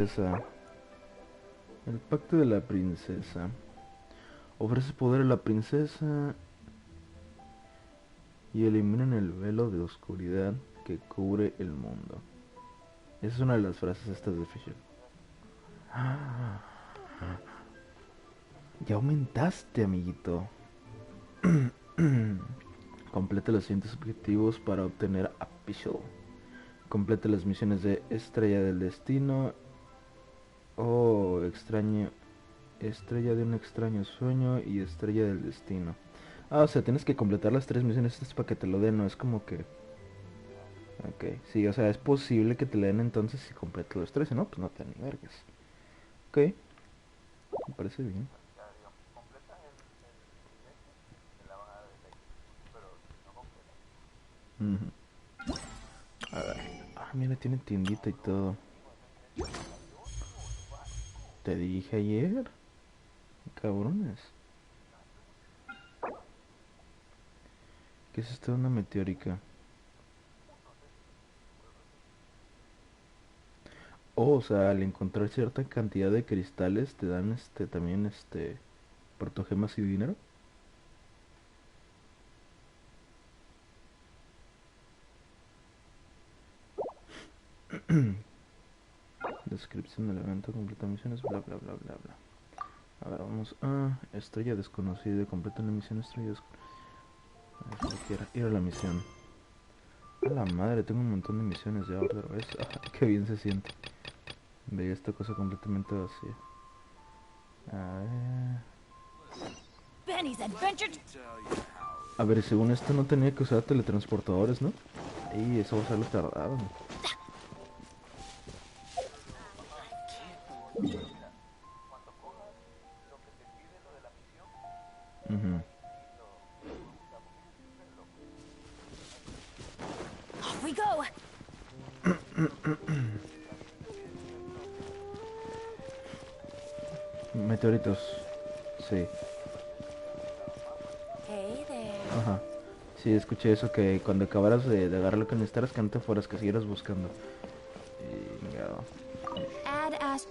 Esa. El pacto de la princesa. Ofrece poder a la princesa y eliminan el velo de oscuridad que cubre el mundo. Esa es una de las frases estas de Fisher. Ya aumentaste, amiguito. Complete los siguientes objetivos para obtener a Fischl. Complete las misiones de Estrella del Destino o Estrella de un extraño sueño y Estrella del Destino. O sea, tienes que completar las 3 misiones estas para que te lo den, no es como que... Ok, sí, o sea, es posible que te le den entonces si completas los 3, si no, pues no te dan ni vergas. Ok, me parece bien. Uh-huh. A ver. Mira, tiene tiendita y todo. Te dije ayer. Cabrones. ¿Qué es esto? Una meteórica. O sea, al encontrar cierta cantidad de cristales te dan también protogemas y dinero. Descripción del evento, completa misiones, bla bla bla bla bla. A ver, vamos a estrella desconocida, completa una misión estrella desconocida. Ir a la misión. A la madre, tengo un montón de misiones ya otra vez. Qué bien se siente. Veía esta cosa completamente vacía. A ver. A ver, según esto no tenía que usar teletransportadores, ¿no? Y eso va a ser lo tardado. Uh-huh. Off we go. Meteoritos. Sí. Hey there. Ajá. Sí, escuché eso, que cuando acabaras de agarrar lo que necesitaras, que no te fueras, que siguieras buscando. Y... Add as.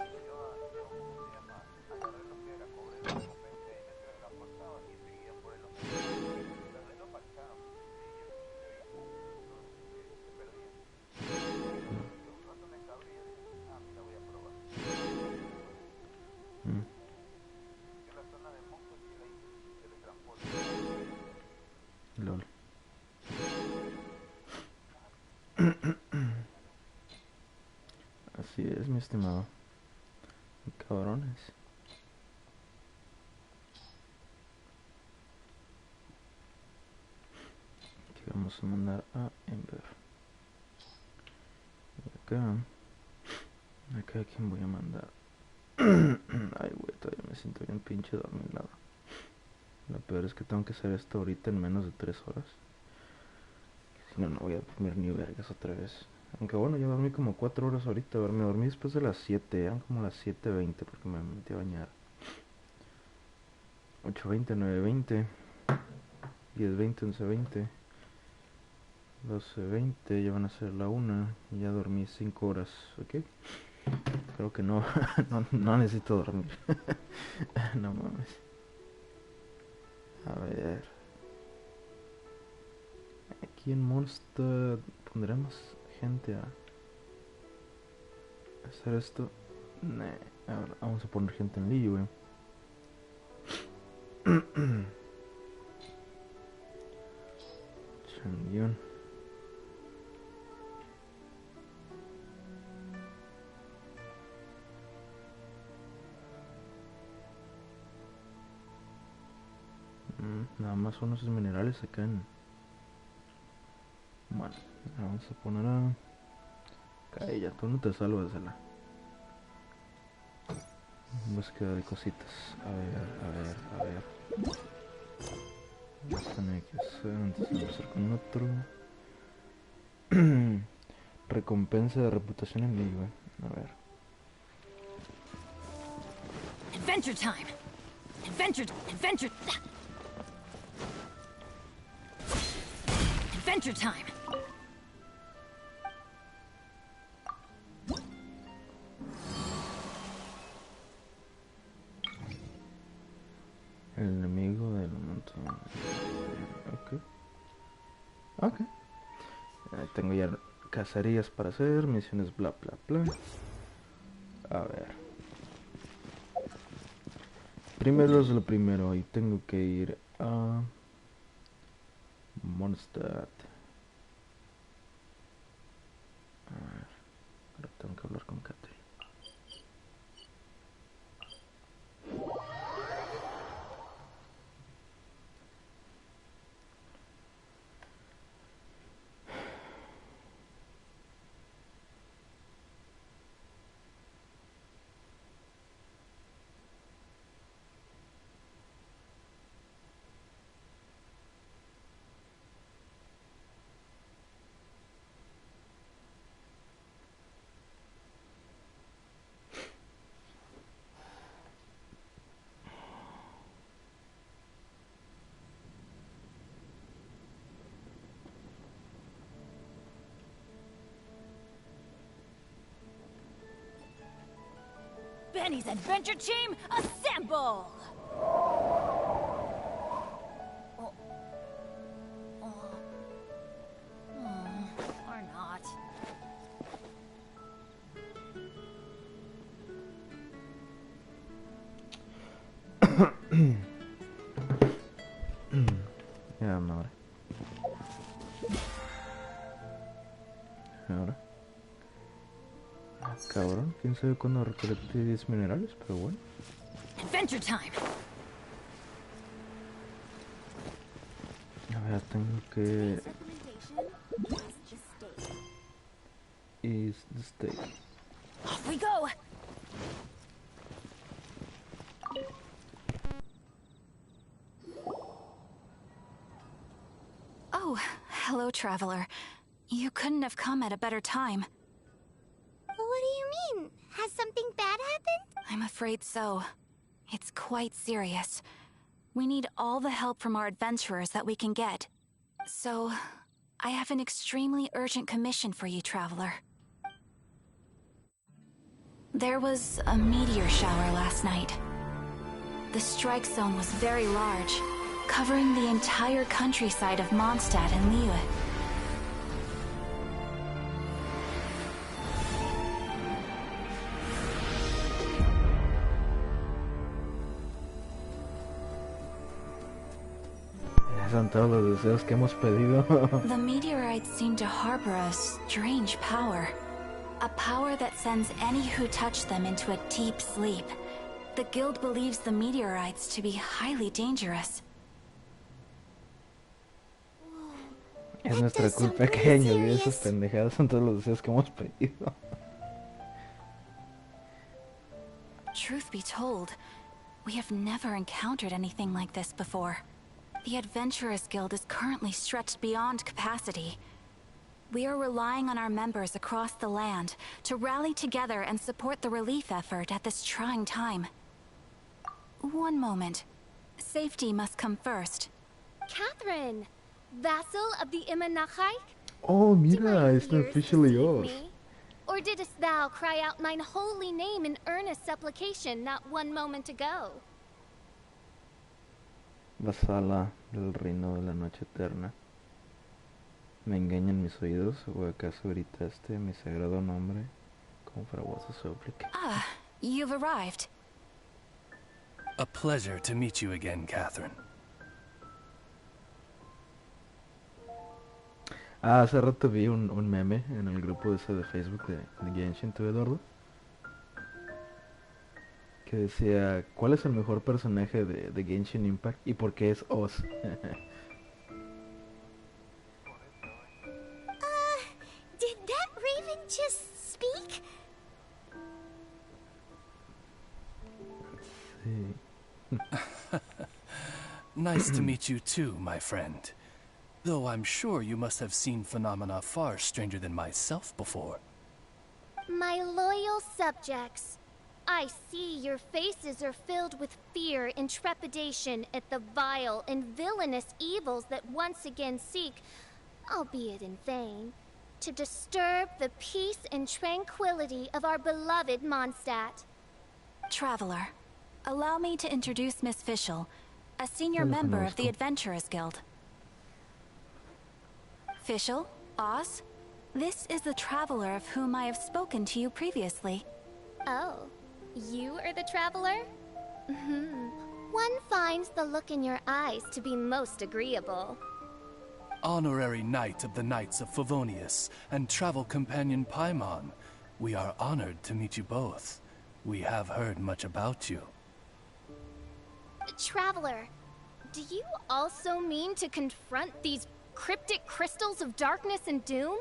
LOL. Así es, mi estimado. Cabrones. Aquí vamos a mandar a Ember. Y acá. Acá, ¿a quién voy a mandar? Ay, güey, todavía me siento bien pinche dormilado. Lo peor es que tengo que hacer esto ahorita en menos de 3 horas. Si no, no voy a dormir ni vergas otra vez. Aunque bueno, ya dormí como 4 horas ahorita. A ver, me dormí después de las 7. Eran como las 7:20 porque me metí a bañar. 8:20, 9:20, 10:20, 11:20, 12:20. Ya van a ser la 1. Y ya dormí 5 horas. ¿Ok? Creo que no, no necesito dormir. No mames. A ver. Aquí en Monster pondremos gente a hacer esto. Nah. A ver, vamos a poner gente en Liyue. Changyun. Nada más son esos minerales acá en... Bueno, vamos a poner a... Calla, tú no te salvas de la búsqueda de cositas. A ver. Esto no hay que hacer, antes de empezar con otro. Recompensa de reputación en Liga. A ver. Adventure time. Adventure. Adventure time. El enemigo del montón. Ok. Ok. Tengo ya cacerías para hacer, misiones bla bla bla. A ver. Primero es lo primero y tengo que ir a Mondstadt. A ver. Ahora tengo que hablar con Kate. Benny's adventure team, assemble! Oh. Oh. Or not. Ya, ahora. Ahora. Cabrón, quién sabe cuándo recolecté 10 minerales, pero bueno. Adventure time! A ver, tengo que... Is the stake. Off we go! Oh, hello, traveler. You couldn't have come at a better time. What do you mean? Has something bad happened? I'm afraid so. It's quite serious. We need all the help from our adventurers that we can get. So, I have an extremely urgent commission for you, traveler. There was a meteor shower last night. The strike zone was very large, covering the entire countryside of Mondstadt and Liyue. Son todos los deseos que hemos pedido. The meteorites seem to harbor a strange power. A power that sends any who touch them into a deep sleep. The guild believes the meteorites to be highly dangerous. Es nuestra culpa que añadir esas pendejadas. Son todos los deseos que hemos pedido. Truth be told, we have never encountered anything like this before. The Adventurers Guild is currently stretched beyond capacity. We are relying on our members across the land to rally together and support the relief effort at this trying time. One moment. Safety must come first. Catherine, vassal of the Imanachai? Oh, Do mira, my es ears officially deceive yours. me? Or didst thou cry out mine holy name in earnest supplication not one moment ago? Vasala del reino de la noche eterna. ¿Me engañan mis oídos o acaso gritaste mi sagrado nombre con fraguosa súplica? Ah, you've arrived. A pleasure to meet you again, Catherine. Ah, hace rato vi un meme en el grupo ese de Facebook de Genshin, ¿tú, Eduardo? Que decía, ¿cuál es el mejor personaje de Genshin Impact y por qué es Oz? Did that raven just speak? Sí. Nice to meet you too, my friend. Though I'm sure you must have seen phenomena far stranger than myself before. My loyal subjects, I see your faces are filled with fear and trepidation at the vile and villainous evils that once again seek, albeit in vain, to disturb the peace and tranquility of our beloved Mondstadt. Traveler, allow me to introduce Miss Fischl, a senior No lo member of the conozco. Adventurers Guild. Fischl, Oz, this is the traveler of whom I have spoken to you previously. Oh, you are the traveler? One finds the look in your eyes to be most agreeable. Honorary Knight of the Knights of Favonius and travel companion Paimon, we are honored to meet you both. We have heard much about you. Traveler, do you also mean to confront these cryptic crystals of darkness and doom?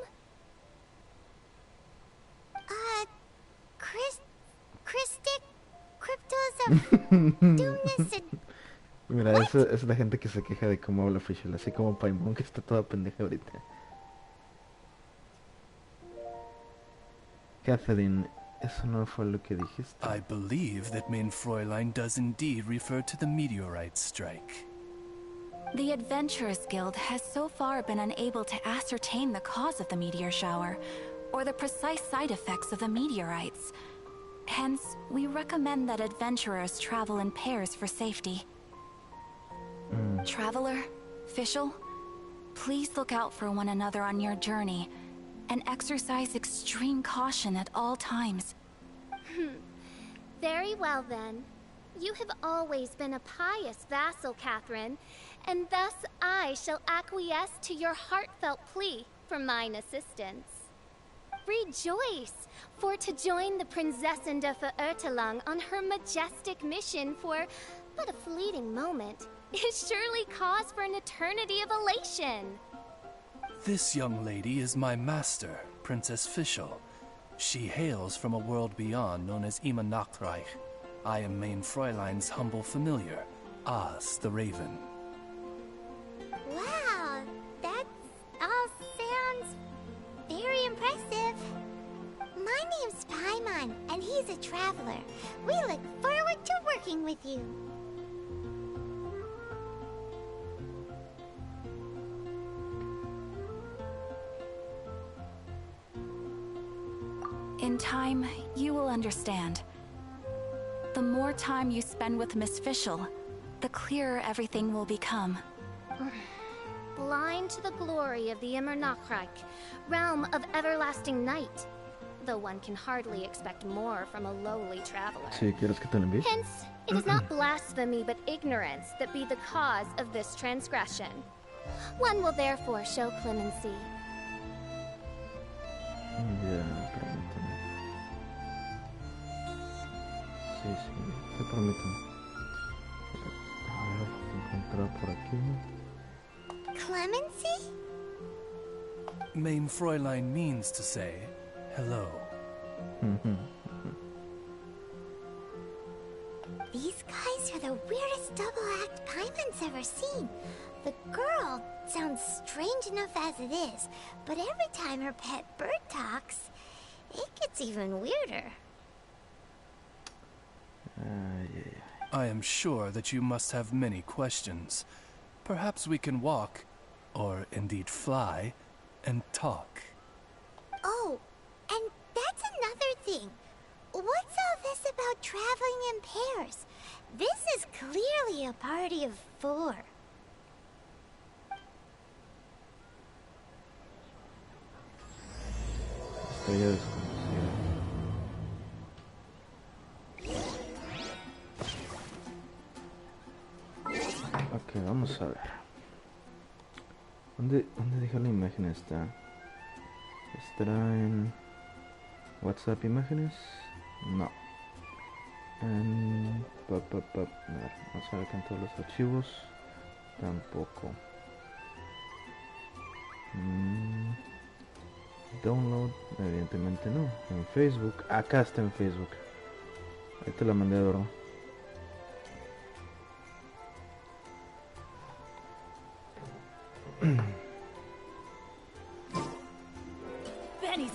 Cryptic cryptos of doomness and... Mira, esa es la gente que se queja de cómo habla Fischl, así como Paimon, que está toda pendeja ahorita. Catherine, eso no fue lo que dijiste. I believe that Mein Fräulein does indeed refer to the meteorite strike. The Adventurers Guild has so far been unable to ascertain the cause of the meteor shower, or the precise side effects of the meteorites. Hence, we recommend that adventurers travel in pairs for safety. Traveler, Fischl, please look out for one another on your journey, and exercise extreme caution at all times. Very well then. You have always been a pious vassal, Catherine, and thus I shall acquiesce to your heartfelt plea for mine assistance. Rejoice, for to join the Prinzessin de Verurteilung on her majestic mission for but a fleeting moment is surely cause for an eternity of elation. This young lady is my master, Princess Fischl. She hails from a world beyond known as Ima Nachtreich. I am Mein Fräulein's humble familiar, Oz the Raven. Wow, that all sounds very impressive. My name's Paimon, and he's a traveler. We look forward to working with you. In time, you will understand. The more time you spend with Miss Fischl, the clearer everything will become. Blind to the glory of the Immer Nachtreich, realm of everlasting night. Though one can hardly expect more from a lowly traveler. Si quieres que te lo envíe. Hence, it is not blasphemy but ignorance that be the cause of this transgression. One will therefore show clemency. Ya, permíteme. Sí, te permíteme. A ver, encontrar por aquí. Clemency? Mein Fräulein means to say hello. These guys are the weirdest double act Paimon's ever seen. The girl sounds strange enough as it is, but every time her pet bird talks, it gets even weirder. I am sure that you must have many questions. Perhaps we can walk, or indeed fly, and talk. Oh, and that's another thing. What's all this about traveling in pairs? This is clearly a party of 4. Estrella desconocida. Ok, vamos a ver. ¿Dónde dejé la imagen esta? ¿Estará en WhatsApp imágenes? No. En... A ver, vamos a ver acá en todos los archivos. Tampoco. Download, evidentemente no. En Facebook, acá está en Facebook. Ahí te la mandé, Doro. Benny's.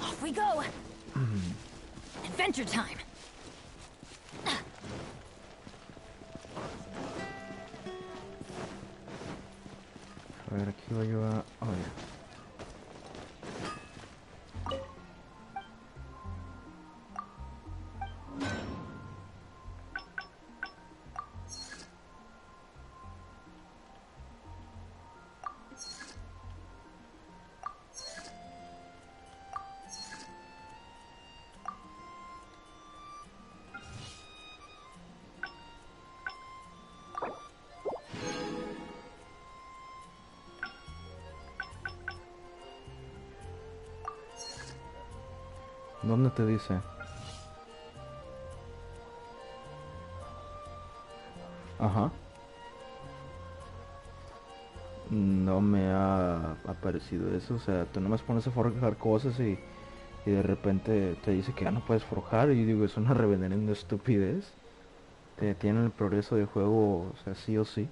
Off we go. Adventure time. A ver, aquí voy yo a... Oh, ya. ¿Dónde te dice? Ajá. No me ha aparecido eso. O sea, tú nomás pones a forjar cosas y de repente te dice que ya no puedes forjar. Y digo, es una reverenda estupidez. Te detienen el progreso del juego, o sea, sí o sí.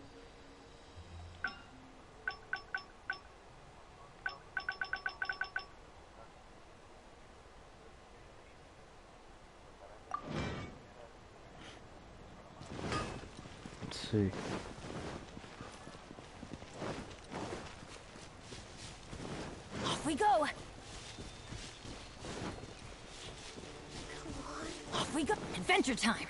Sí. Off we go! Off we go! Adventure time!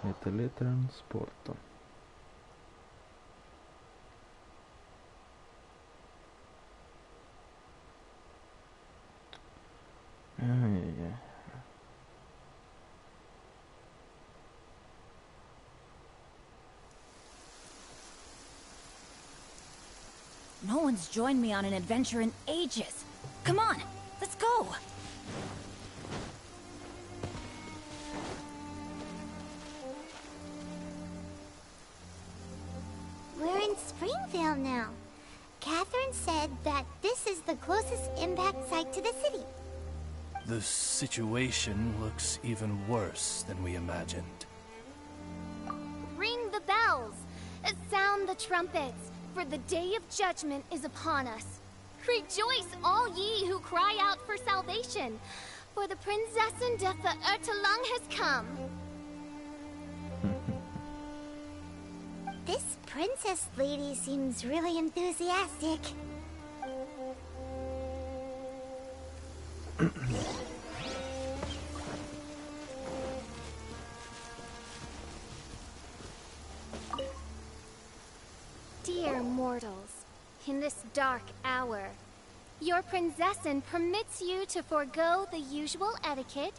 Me teletransporto. Ay, ay, ay. No one's joined me on an adventure in ages. Come on, let's go! We're in Springvale now. Catherine said that this is the closest impact site to the city. The situation looks even worse than we imagined. Ring the bells! Sound the trumpets! For the day of judgment is upon us. Rejoice, all ye who cry out for salvation, for the Prinzessin de Ertelung has come. This princess lady seems really enthusiastic. Dear mortals, in this dark hour, your Prinzessin permits you to forego the usual etiquette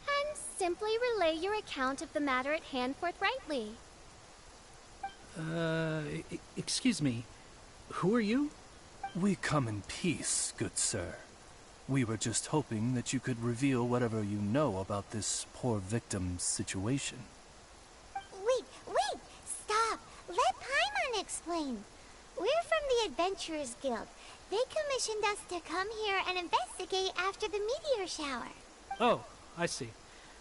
and simply relay your account of the matter at hand forthrightly. Excuse me. Who are you? We come in peace, good sir. We were just hoping that you could reveal whatever you know about this poor victim's situation. Wait! Stop! Let Paimon explain. We're from the Adventurers Guild. They commissioned us to come here and investigate after the meteor shower. Oh, I see.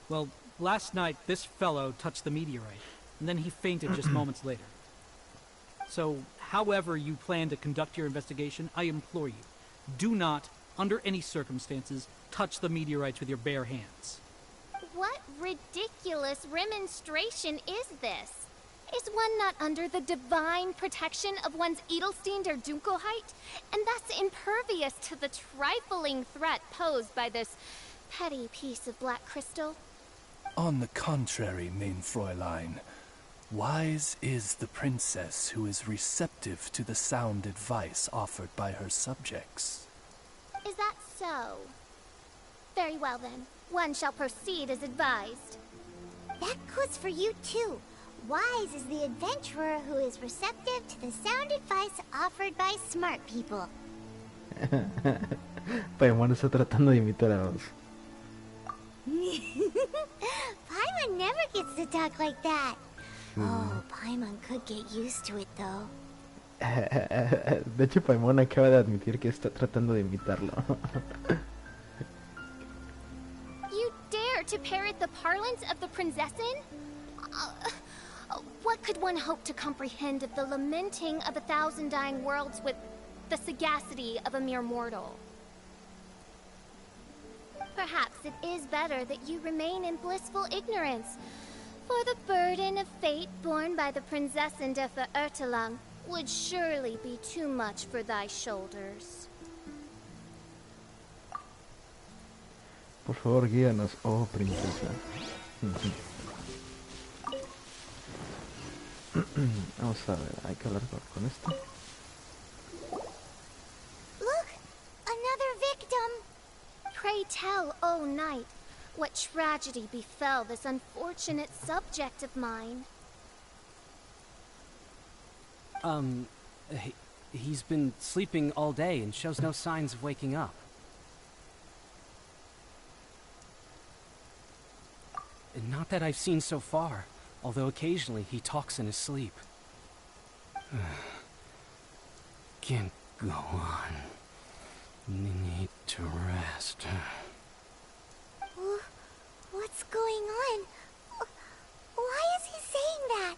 Well, last night this fellow touched the meteorite, and then he fainted just moments later. So, however you plan to conduct your investigation, I implore you, do not, under any circumstances, touch the meteorites with your bare hands. What ridiculous remonstration is this? Is one not under the divine protection of one's Edelstein der Dunkelheit, and thus impervious to the trifling threat posed by this petty piece of black crystal? On the contrary, main Fräulein, wise is the princess who is receptive to the sound advice offered by her subjects. Is that so? Very well then. One shall proceed as advised. That goes for you too. Wise is the adventurer who is receptive to the sound advice offered by smart people. Paimon está tratando de imitar a los... Paimon never gets to talk like that. Oh, Paimon could get used to it though. De hecho, Paimon acaba de admitir que está tratando de imitarlo. You dare to parrot the parlance of the Prinzessin? What could one hope to comprehend of the lamenting of 1,000 dying worlds with the sagacity of a mere mortal? Perhaps it is better that you remain in blissful ignorance, for the burden of fate borne by the Prinzessin de Verurteilung would surely be too much for thy shoulders. Por favor, guíanos, oh princesa. Vamos a ver, hay que hablar con esto. Look! Another victim! Pray tell, O knight, what tragedy befell this unfortunate subject of mine? He's been sleeping all day and shows no signs of waking up. Not that I've seen so far, although occasionally he talks in his sleep. Can't go on. Need to rest. What's going on? Why is he saying that?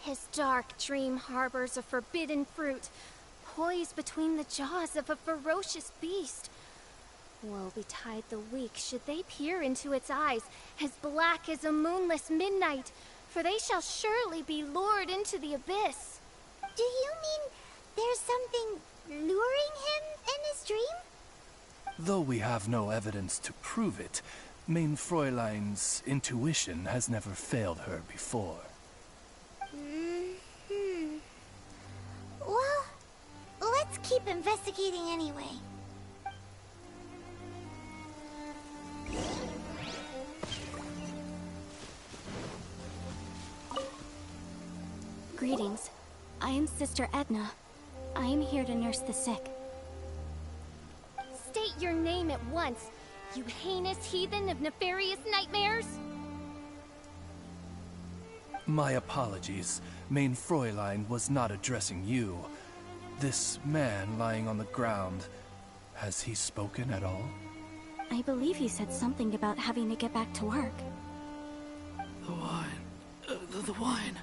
His dark dream harbors a forbidden fruit, poised between the jaws of a ferocious beast. Woe betide the weak should they peer into its eyes, as black as a moonless midnight, for they shall surely be lured into the abyss. Do you mean there's something luring him in his dream? Though we have no evidence to prove it, Main Fräulein's intuition has never failed her before. Well, let's keep investigating anyway. Greetings. I am Sister Edna. I am here to nurse the sick. State your name at once, you heinous heathen of nefarious nightmares! My apologies. Main Fräulein was not addressing you. This man lying on the ground, has he spoken at all? I believe he said something about having to get back to work. The wine. The wine.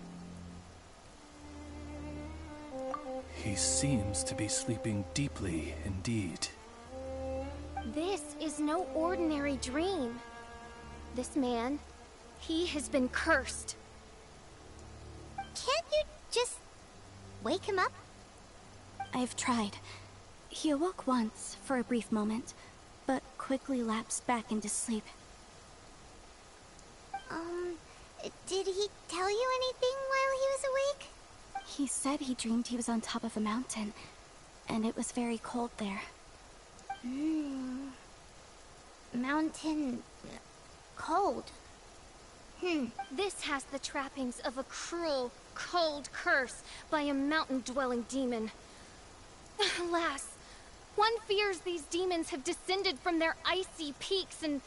He seems to be sleeping deeply indeed. This is no ordinary dream. This man, he has been cursed. Can't you just wake him up? I've tried. He awoke once, for a brief moment, but quickly lapsed back into sleep. Did he tell you anything while he was awake? He said he dreamed he was on top of a mountain, and it was very cold there. Mountain... cold. This has the trappings of a cruel, cold curse by a mountain-dwelling demon. Alas, one fears these demons have descended from their icy peaks and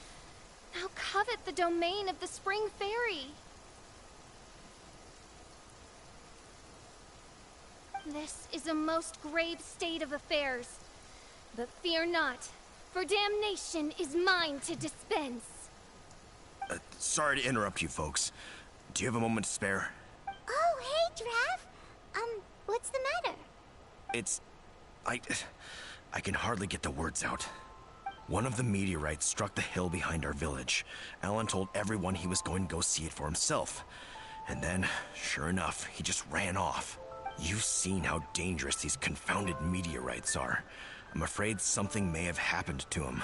now covet the domain of the Spring Fairy. This is a most grave state of affairs. But fear not, for damnation is mine to dispense. Sorry to interrupt you folks. Do you have a moment to spare? Oh, hey, Drav. What's the matter? It's... I can hardly get the words out. One of the meteorites struck the hill behind our village. Alan told everyone he was going to go see it for himself. And then, sure enough, he just ran off. You've seen how dangerous these confounded meteorites are. I'm afraid something may have happened to him.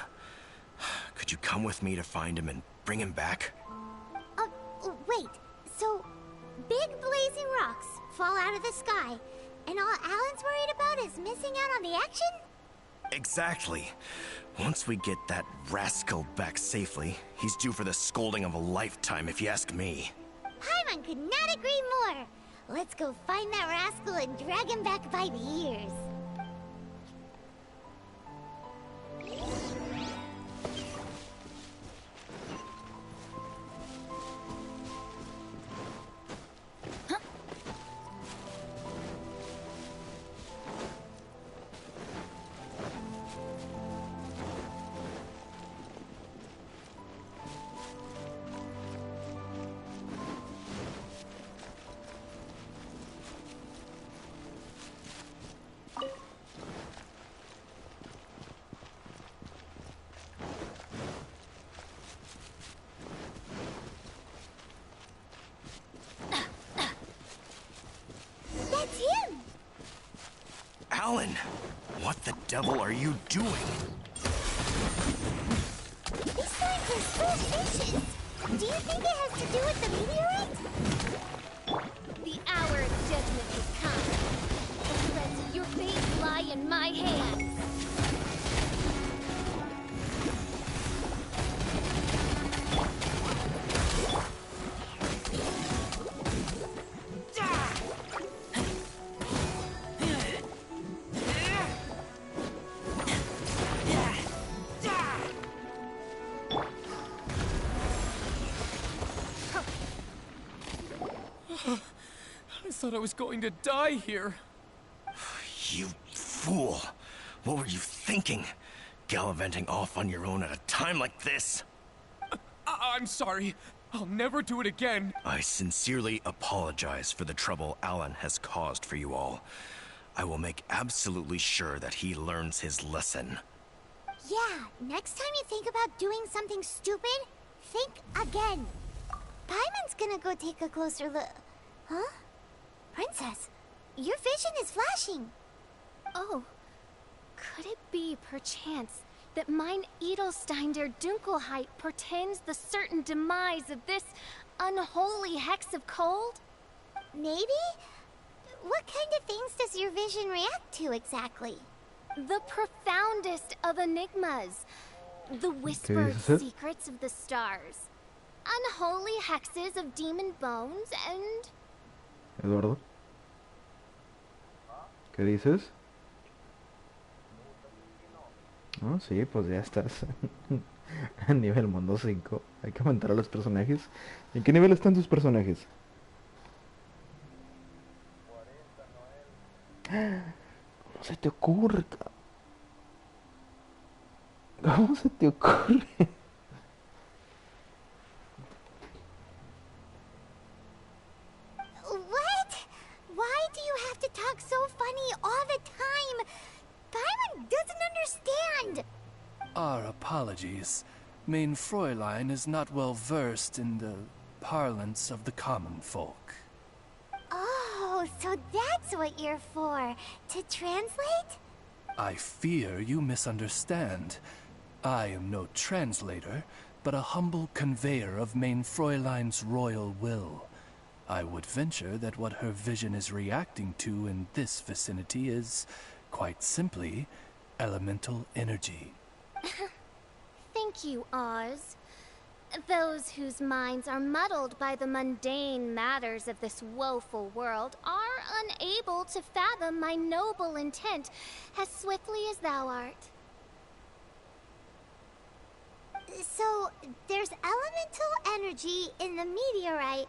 Could you come with me to find him and bring him back? Wait. So, big blazing rocks fall out of the sky, and all Alan's worried about is missing out on the action? Exactly. Once we get that rascal back safely, he's due for the scolding of a lifetime, if you ask me. Paimon could not agree more. Let's go find that rascal and drag him back by the ears. Alan, what the devil are you doing? These signs are suspicious. Do you think it has to do with the meteorite? The hour of judgment has come. The threads of your fate lie in my hands. I thought I was going to die here. You fool! What were you thinking? Gallivanting off on your own at a time like this? I'm sorry. I'll never do it again. I sincerely apologize for the trouble Alan has caused for you all. I will make absolutely sure that he learns his lesson. Yeah, next time you think about doing something stupid, think again. Paimon's gonna go take a closer look. Huh? Princess, your vision is flashing. Oh, could it be, perchance, that mine Edelstein der Dunkelheit portends the certain demise of this unholy hex of cold? Maybe? What kind of things does your vision react to exactly? The profoundest of enigmas. The whispered secrets of the stars. Unholy hexes of demon bones and... Eduardo, ¿qué dices? No, sí, pues ya estás a nivel mundo 5. Hay que aumentar a los personajes. ¿En qué nivel están tus personajes? ¿Cómo se te ocurre? ¿Cómo se te ocurre? What? Why do you have to talk so funny all the time? Paimon doesn't understand. Our apologies. Main Fräulein is not well versed in the parlance of the common folk. Oh, so that's what you're for. To translate? I fear you misunderstand. I am no translator, but a humble conveyor of Main Fräulein's royal will. I would venture that what her vision is reacting to in this vicinity is, quite simply, elemental energy. Thank you, Oz. Those whose minds are muddled by the mundane matters of this woeful world are unable to fathom my noble intent as swiftly as thou art. So, there's elemental energy in the meteorite,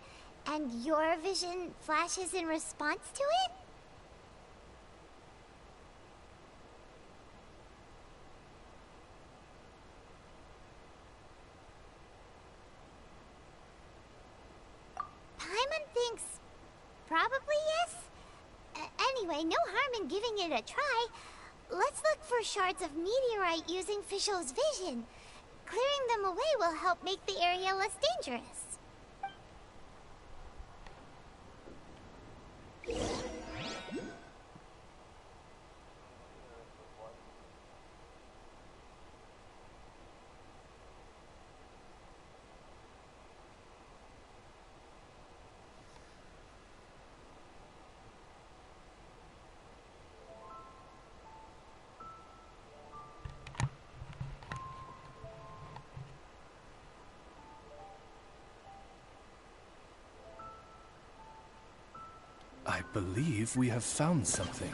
and your vision flashes in response to it? Paimon thinks probably yes. Anyway, no harm in giving it a try. Let's look for shards of meteorite using Fischl's vision. Clearing them away will help make the area less dangerous. I believe we have found something.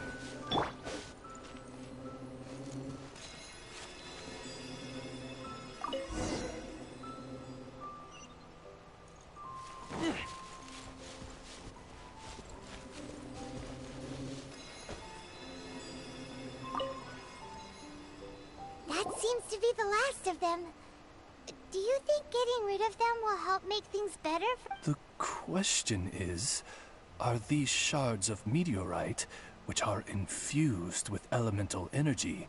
That seems to be the last of them. Do you think getting rid of them will help make things better for... The question is, are these shards of meteorite, which are infused with elemental energy,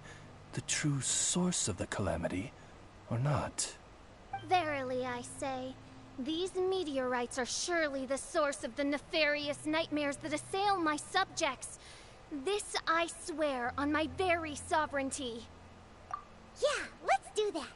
the true source of the calamity, or not? Verily, I say, these meteorites are surely the source of the nefarious nightmares that assail my subjects. This I swear on my very sovereignty. Yeah, let's do that.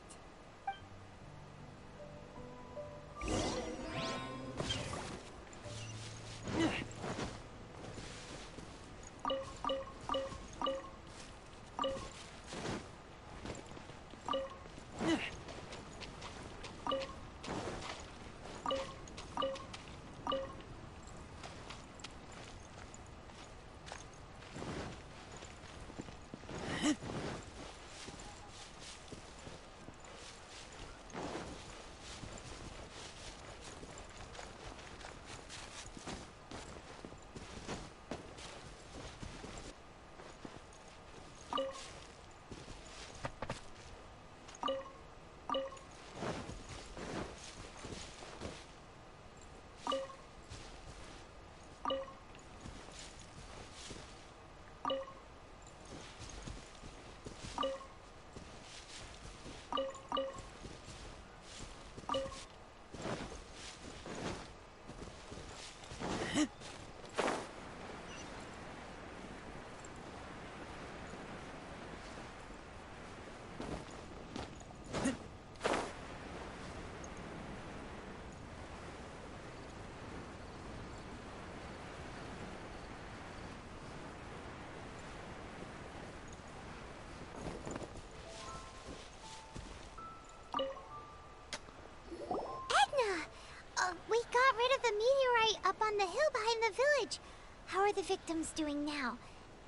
We got rid of the meteorite up on the hill behind the village. How are the victims doing now?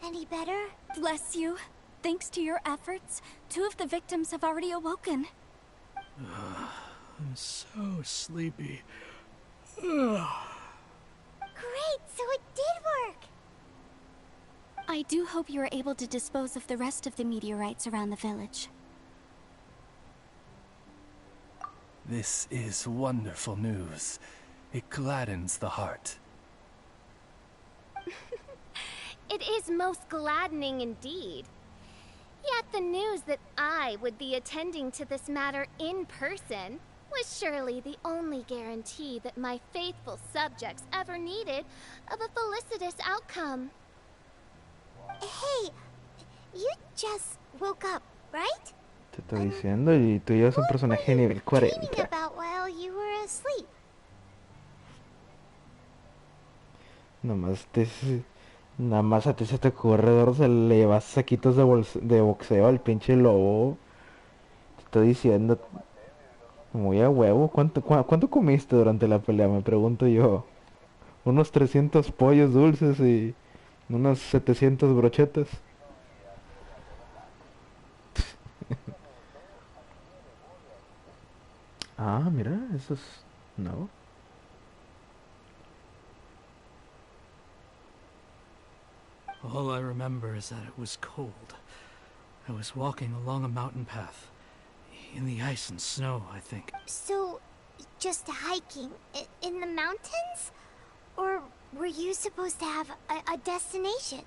Any better? Bless you. Thanks to your efforts, 2 of the victims have already awoken. I'm so sleepy. Great, so it did work. I do hope you are able to dispose of the rest of the meteorites around the village. This is wonderful news. It gladdens the heart. It is most gladdening indeed. Yet the news that I would be attending to this matter in person was surely the only guarantee that my faithful subjects ever needed of a felicitous outcome. Hey, you just woke up, right? Te estoy diciendo, y tú ya eres un personaje de nivel Dreaming 40. about while you were asleep. Nada más a ti se te ocurre, Dorce, le llevas saquitos de boxeo al pinche lobo. Te estoy diciendo, muy a huevo. ¿Cuánto comiste durante la pelea? Me pregunto yo. Unos 300 pollos dulces y unos 700 brochetas. Ah, mira, eso es nuevo. All I remember is that it was cold. I was walking along a mountain path. In the ice and snow, I think. So, just hiking in the mountains? Or were you supposed to have a destination?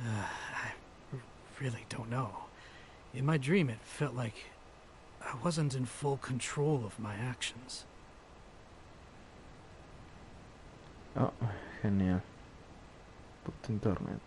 I really don't know. In my dream, it felt like I wasn't in full control of my actions. Oh, genial. Puto internet.